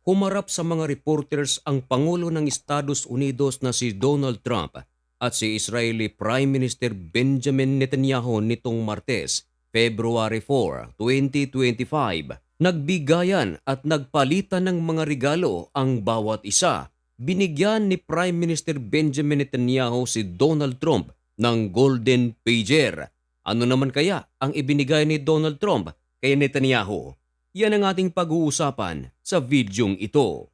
Humarap sa mga reporters ang Pangulo ng Estados Unidos na si Donald Trump at si Israeli Prime Minister Benjamin Netanyahu nitong Martes, February 4, 2025. Nagbigayan at nagpalitan ng mga regalo ang bawat isa. Binigyan ni Prime Minister Benjamin Netanyahu si Donald Trump ng Golden Pager. Ano naman kaya ang ibinigay ni Donald Trump kay Netanyahu? Yan ang ating pag-uusapan sa videong ito.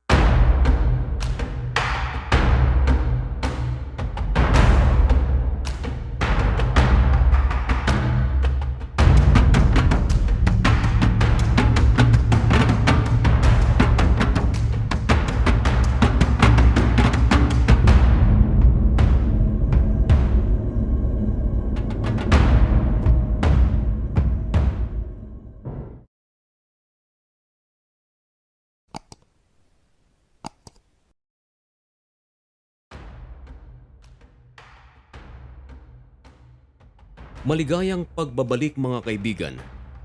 Maligayang pagbabalik mga kaibigan.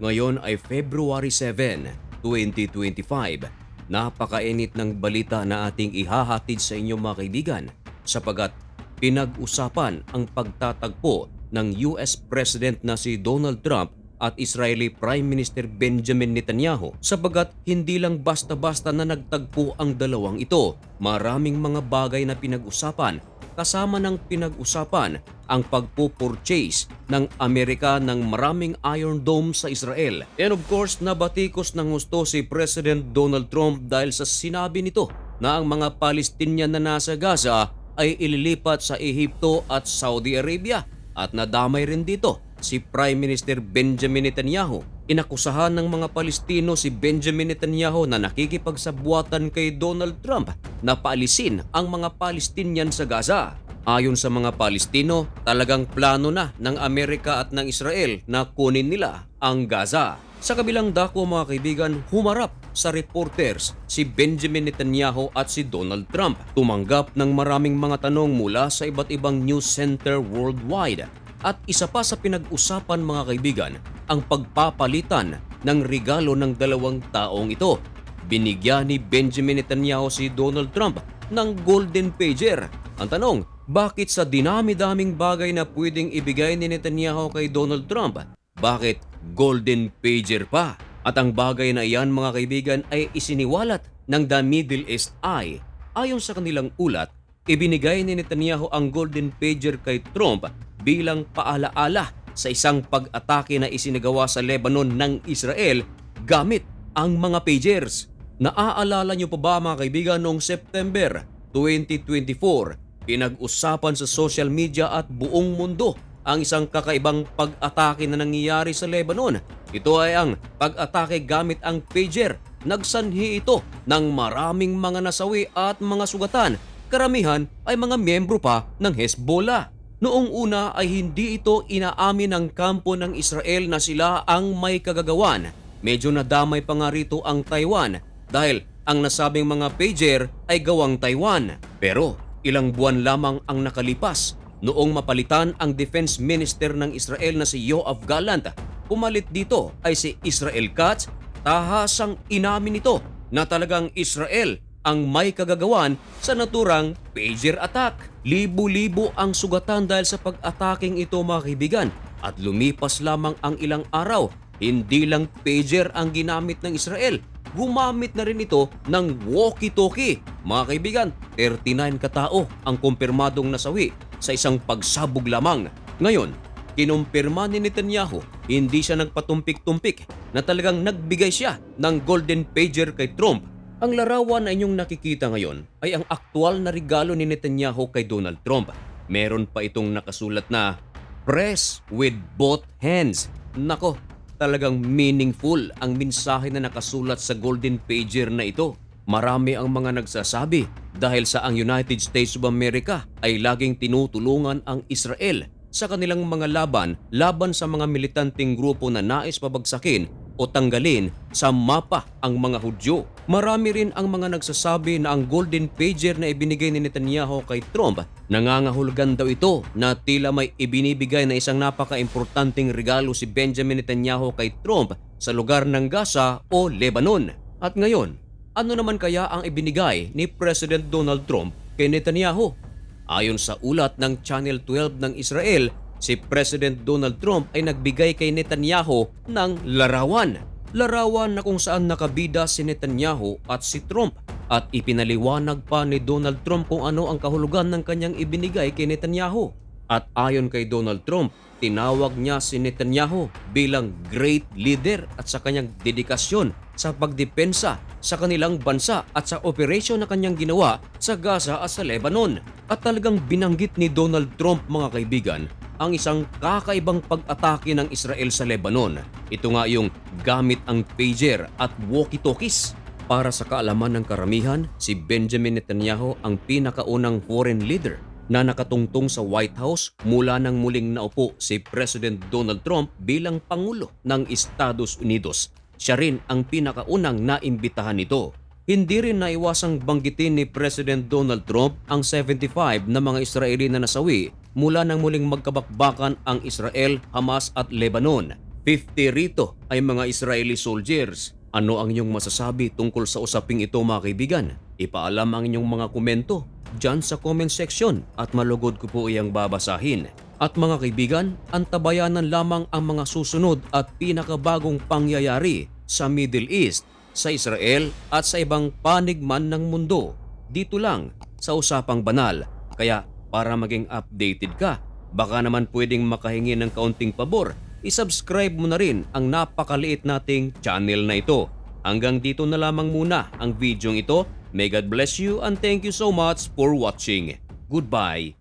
Ngayon ay February 7, 2025. Napakainit ng balita na ating ihahatid sa inyo mga kaibigan sapagat pinag-usapan ang pagtatagpo ng US President na si Donald Trump at Israeli Prime Minister Benjamin Netanyahu sapagat hindi lang basta-basta na nagtagpo ang dalawang ito. Maraming mga bagay na pinag-usapan kasama ng pinag-usapan ang pagpupurchase ng Amerika ng maraming Iron Dome sa Israel. And of course, nabatikos ng husto si President Donald Trump dahil sa sinabi nito na ang mga Palestinian na nasa Gaza ay ililipat sa Ehipto at Saudi Arabia at nadamay rin dito si Prime Minister Benjamin Netanyahu. Inakusahan ng mga Palestino si Benjamin Netanyahu na nakikipagsabuatan kay Donald Trump na paalisin ang mga Palestinian sa Gaza. Ayon sa mga Palestino, talagang plano na ng Amerika at ng Israel na kunin nila ang Gaza. Sa kabilang dako mga kaibigan, humarap sa reporters si Benjamin Netanyahu at si Donald Trump. Tumanggap ng maraming mga tanong mula sa iba't ibang news center worldwide. At isa pa sa pinag-usapan mga kaibigan, ang pagpapalitan ng regalo ng dalawang taong ito. Binigyan ni Benjamin Netanyahu si Donald Trump ng Golden Pager. Ang tanong, bakit sa dinami-daming bagay na pwedeng ibigay ni Netanyahu kay Donald Trump, bakit Golden Pager pa? At ang bagay na iyan mga kaibigan ay isiniwalat ng The Middle East Eye. Ayon sa kanilang ulat, ibinigay ni Netanyahu ang Golden Pager kay Trump bilang paalaala sa isang pag-atake na isinagawa sa Lebanon ng Israel gamit ang mga pagers. Naaalala niyo pa ba mga kaibigan noong September 2024, pinag-usapan sa social media at buong mundo ang isang kakaibang pag-atake na nangyayari sa Lebanon. Ito ay ang pag-atake gamit ang pager. Nagsanhi ito ng maraming mga nasawi at mga sugatan. Karamihan ay mga miyembro pa ng Hezbollah. Noong una ay hindi ito inaamin ng kampo ng Israel na sila ang may kagagawan. Medyo nadamay pa nga rito ang Taiwan dahil ang nasabing mga pager ay gawang Taiwan. Pero ilang buwan lamang ang nakalipas noong mapalitan ang Defense Minister ng Israel na si Yoav Gallant. Pumalit dito ay si Israel Katz. Tahasang inamin nito na talagang Israel ang may kagagawan sa naturang pager attack. Libo-libo ang sugatan dahil sa pag-ataking ito mga kaibigan at lumipas lamang ang ilang araw. Hindi lang pager ang ginamit ng Israel. Gumamit na rin ito ng walkie-talkie. Mga kaibigan, 39 katao ang kumpirmadong nasawi sa isang pagsabog lamang. Ngayon, kinumpirma ni Netanyahu, hindi siya nagpatumpik-tumpik na talagang nagbigay siya ng Golden Pager kay Trump. Ang larawan na inyong nakikita ngayon ay ang aktual na regalo ni Netanyahu kay Donald Trump. Meron pa itong nakasulat na "Press with both hands". Nako, talagang meaningful ang mensahe na nakasulat sa Golden Pager na ito. Marami ang mga nagsasabi dahil sa ang United States of America ay laging tinutulungan ang Israel sa kanilang mga laban sa mga militanteng grupo na nais pabagsakin o tanggalin sa mapa ang mga Hudyo. Marami rin ang mga nagsasabi na ang Golden Pager na ibinigay ni Netanyahu kay Trump, nangangahulugan daw ito na tila may ibinibigay na isang napaka-importanteng regalo si Benjamin Netanyahu kay Trump sa lugar ng Gaza o Lebanon. At ngayon, Ano naman kaya ang ibinigay ni President Donald Trump kay Netanyahu? Ayon sa ulat ng Channel 12 ng Israel, si President Donald Trump ay nagbigay kay Netanyahu ng larawan. Larawan na kung saan nakabida si Netanyahu at si Trump, at ipinaliwanag pa ni Donald Trump kung ano ang kahulugan ng kanyang ibinigay kay Netanyahu. At ayon kay Donald Trump, tinawag niya si Netanyahu bilang great leader at sa kanyang dedikasyon sa pagdepensa sa kanilang bansa at sa operasyon na kanyang ginawa sa Gaza at sa Lebanon. At talagang binanggit ni Donald Trump, mga kaibigan, ang isang kakaibang pag-atake ng Israel sa Lebanon. Ito nga yung gamit ang pager at walkie-talkies. Para sa kaalaman ng karamihan, si Benjamin Netanyahu ang pinakaunang foreign leader na nakatungtong sa White House mula nang muling naupo si President Donald Trump bilang Pangulo ng Estados Unidos. Siya rin ang pinakaunang naimbitahan nito. Hindi rin naiwasang banggitin ni President Donald Trump ang 75 na mga Israeli na nasawi mula nang muling magkabakbakan ang Israel, Hamas at Lebanon. 50 rito ay mga Israeli soldiers. Ano ang inyong masasabi tungkol sa usaping ito, mga kaibigan? Ipaalam ang inyong mga komento dyan sa comment section at malugod ko po iyang babasahin. At mga kaibigan, antabayanan lamang ang mga susunod at pinakabagong pangyayari sa Middle East, sa Israel at sa ibang panig man ng mundo. Dito lang sa Usapang Banal. Kaya para maging updated ka, baka naman pwedeng makahingi ng kaunting pabor. I-subscribe mo na rin ang napakaliit nating channel na ito. Hanggang dito na lamang muna ang video ito. May God bless you and thank you so much for watching. Goodbye